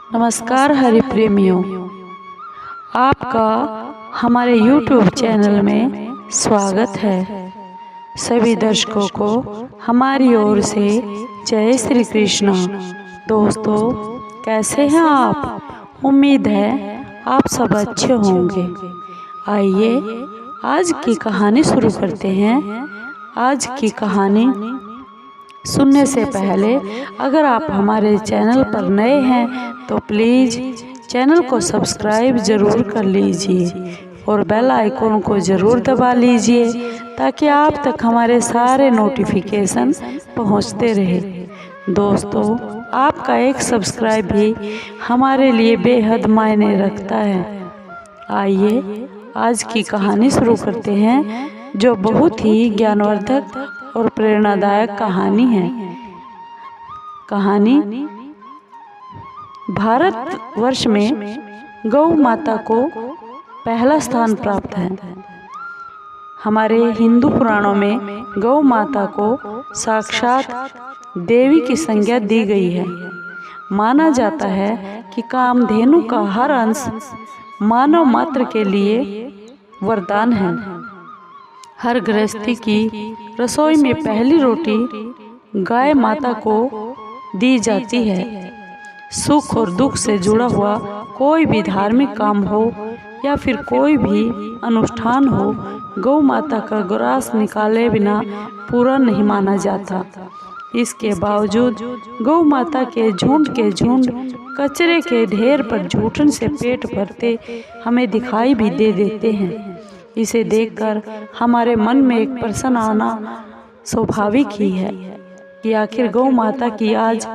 नमस्कार हरि प्रेमियों, आपका हमारे YouTube चैनल में स्वागत है। सभी दर्शकों को हमारी ओर से जय श्री कृष्ण। दोस्तों, कैसे हैं आप? उम्मीद है आप सब अच्छे होंगे। आइए आज की कहानी शुरू करते हैं। आज की कहानी सुनने से पहले अगर आप हमारे चैनल पर नए हैं तो प्लीज़ चैनल को सब्सक्राइब ज़रूर कर लीजिए और बेल आइकन को ज़रूर दबा लीजिए ताकि आप तक हमारे सारे नोटिफिकेशन पहुंचते रहे। दोस्तों, आपका एक सब्सक्राइब भी हमारे लिए बेहद मायने रखता है। आइए आज की कहानी शुरू करते हैं, जो बहुत ही ज्ञानवर्धक और प्रेरणादायक कहानी है। कहानी भारत वर्ष में गौ माता को पहला स्थान प्राप्त है। हमारे हिंदू पुराणों में गौ माता को साक्षात देवी की संज्ञा दी गई है। माना जाता है कि कामधेनु का हर अंश मानव मात्र के लिए वरदान है। हर गृहस्थी की रसोई में पहली रोटी गाय माता को दी जाती है। सुख और दुख से जुड़ा हुआ कोई भी धार्मिक काम हो या फिर कोई भी अनुष्ठान हो, गौ माता का ग्रास निकाले बिना पूरा नहीं माना जाता। इसके बावजूद गौ माता के झुंड कचरे के ढेर पर जूठन से पेट भरते हमें दिखाई भी दे देते हैं। इसे देखकर हमारे मन में एक प्रश्न आना स्वाभाविक ही है कि आखिर गौ माता की आज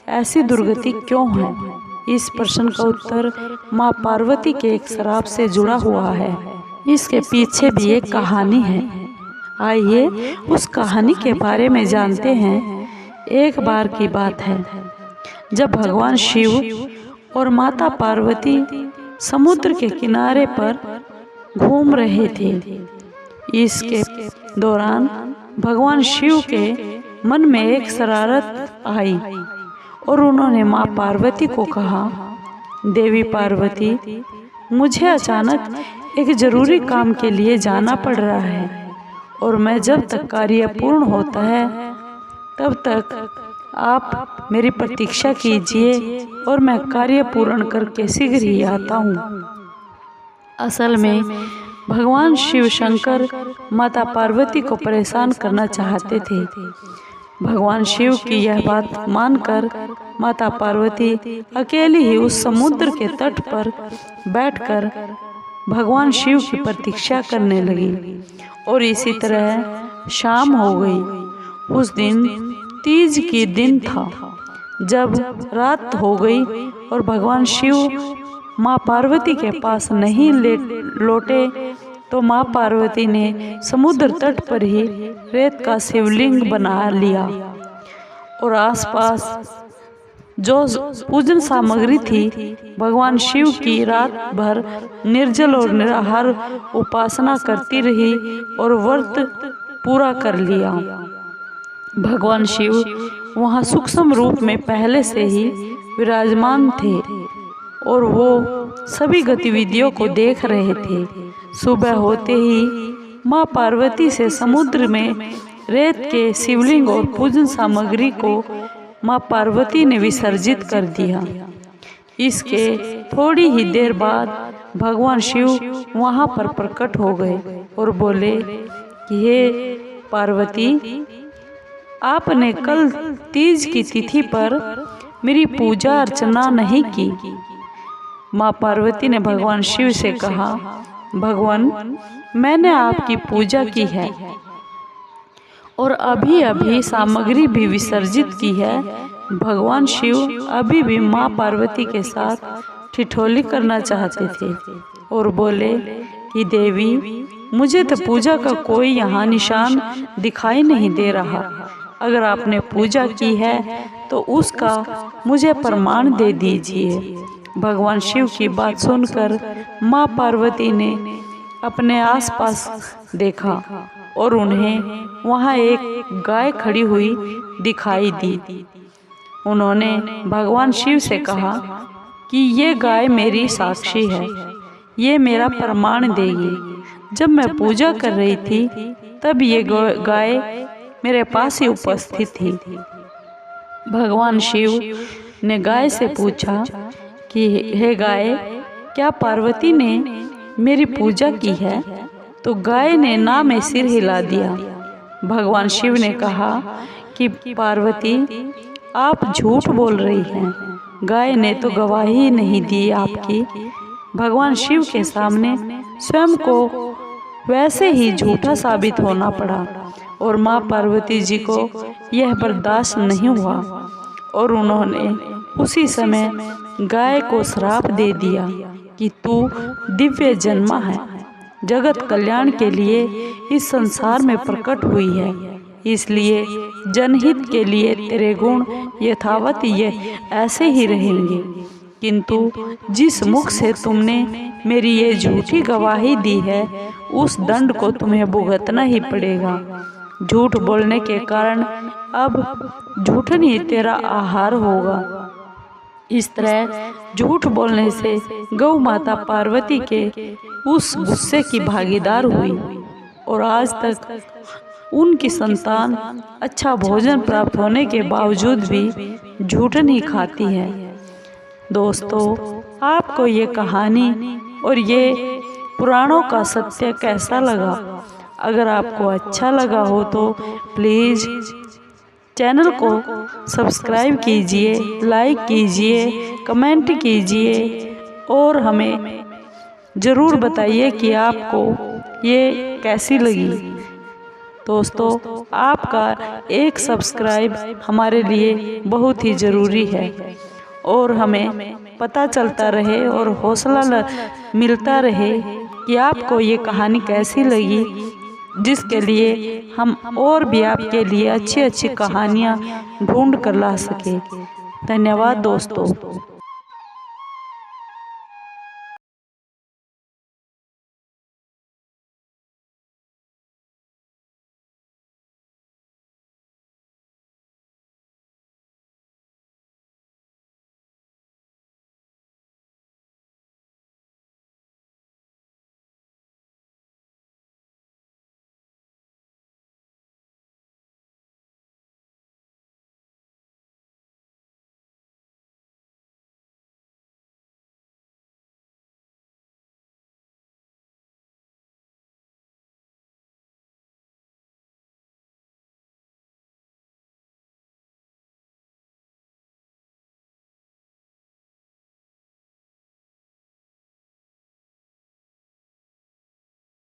ऐसी दुर्गति क्यों है। इस प्रश्न का उत्तर माँ पार्वती के एक श्राप से जुड़ा हुआ है। इसके पीछे भी एक कहानी है। आइए उस कहानी के बारे में जानते हैं। एक बार की बात है जब भगवान शिव और माता पार्वती समुद्र के किनारे पर घूम रहे थे। इसके दौरान भगवान शिव के मन में एक शरारत आई और उन्होंने माँ पार्वती को कहा, देवी पार्वती, मुझे अचानक एक जरूरी काम के लिए जाना पड़ रहा है और मैं जब तक कार्य पूर्ण होता है तब तक आप मेरी प्रतीक्षा कीजिए और मैं कार्य पूर्ण करके शीघ्र ही आता हूँ। असल में भगवान शिव शंकर माता पार्वती को परेशान करना चाहते थे। भगवान शिव की यह बात मानकर माता पार्वती अकेली ही उस समुद्र के तट पर बैठकर भगवान शिव की प्रतीक्षा करने लगी और इसी तरह शाम हो गई। उस दिन तीज की दिन था। जब रात हो गई और भगवान शिव माँ पार्वती के पास नहीं लौटे तो माँ पार्वती ने समुद्र तट पर ही रेत का शिवलिंग बना लिया और आसपास जो पूजन सामग्री थी, भगवान शिव की रात भर निर्जल और निराहार उपासना करती रही और व्रत पूरा कर लिया। भगवान शिव वहाँ सूक्ष्म रूप में पहले से ही विराजमान थे और वो सभी गतिविधियों को देख रहे थे। सुबह होते ही माँ पार्वती से समुद्र में रेत के शिवलिंग और पूजन सामग्री को माँ पार्वती ने विसर्जित कर दिया। इसके थोड़ी ही देर बाद भगवान शिव वहाँ पर प्रकट हो गए और बोले कि हे पार्वती, आपने कल तीज की तिथि पर मेरी पूजा अर्चना नहीं की। माँ पार्वती ने भगवान शिव से कहा, भगवान, मैंने आपकी पूजा की है और अभी अभी सामग्री भी विसर्जित की है। भगवान शिव अभी भी माँ पार्वती के साथ ठिठोली करना चाहते थे और बोले कि देवी, मुझे तो पूजा का कोई यहाँ निशान दिखाई नहीं दे रहा। अगर आपने पूजा की है तो उसका मुझे प्रमाण दे दीजिए। भगवान शिव की बात सुनकर माँ पार्वती ने अपने आसपास देखा और उन्हें वहाँ एक गाय खड़ी हुई दिखाई दी। उन्होंने भगवान शिव से कहा, कि ये गाय मेरी साक्षी है, ये मेरा प्रमाण देगी। जब मैं पूजा कर रही थी तब ये गाय मेरे पास ही उपस्थित थी। भगवान शिव ने गाय से पूछा कि हे गाय, क्या पार्वती ने मेरी पूजा की है? तो गाय ने ना में सिर हिला दिया। भगवान शिव ने कहा कि पार्वती, आप झूठ बोल रही हैं, गाय ने तो गवाही नहीं दी आपकी। भगवान शिव के सामने स्वयं को वैसे ही झूठा साबित होना पड़ा और माँ पार्वती जी को यह बर्दाश्त नहीं हुआ और उन्होंने उसी समय गाय को श्राप दे दिया कि तू दिव्य जन्मा है, जगत कल्याण के लिए इस संसार में प्रकट हुई है, इसलिए जनहित के लिए तेरे गुण यथावत ये ऐसे ही रहेंगे। किंतु जिस मुख से तुमने मेरी ये झूठी गवाही दी है, उस दंड को तुम्हें भुगतना ही पड़ेगा। झूठ बोलने के कारण अब झूठन ही तेरा आहार होगा। इस तरह झूठ बोलने से गौ माता पार्वती के उस गुस्से की भागीदार हुई और आज तक उनकी संतान अच्छा भोजन प्राप्त होने के बावजूद भी झूठन ही खाती है। दोस्तों, आपको ये कहानी और ये पुराणों का सत्य कैसा लगा? अगर आपको अच्छा लगा हो तो प्लीज़ चैनल को सब्सक्राइब कीजिए, लाइक कीजिए, कमेंट कीजिए और हमें ज़रूर बताइए कि आपको ये कैसी लगी। दोस्तों, आपका एक सब्सक्राइब हमारे लिए बहुत ही ज़रूरी है और हमें पता चलता रहे और हौसला मिलता रहे कि आपको ये कहानी कैसी लगी, जिसके लिए हम और भी आपके लिए अच्छी अच्छी कहानियाँ ढूंढ कर ला सके। धन्यवाद दोस्तों।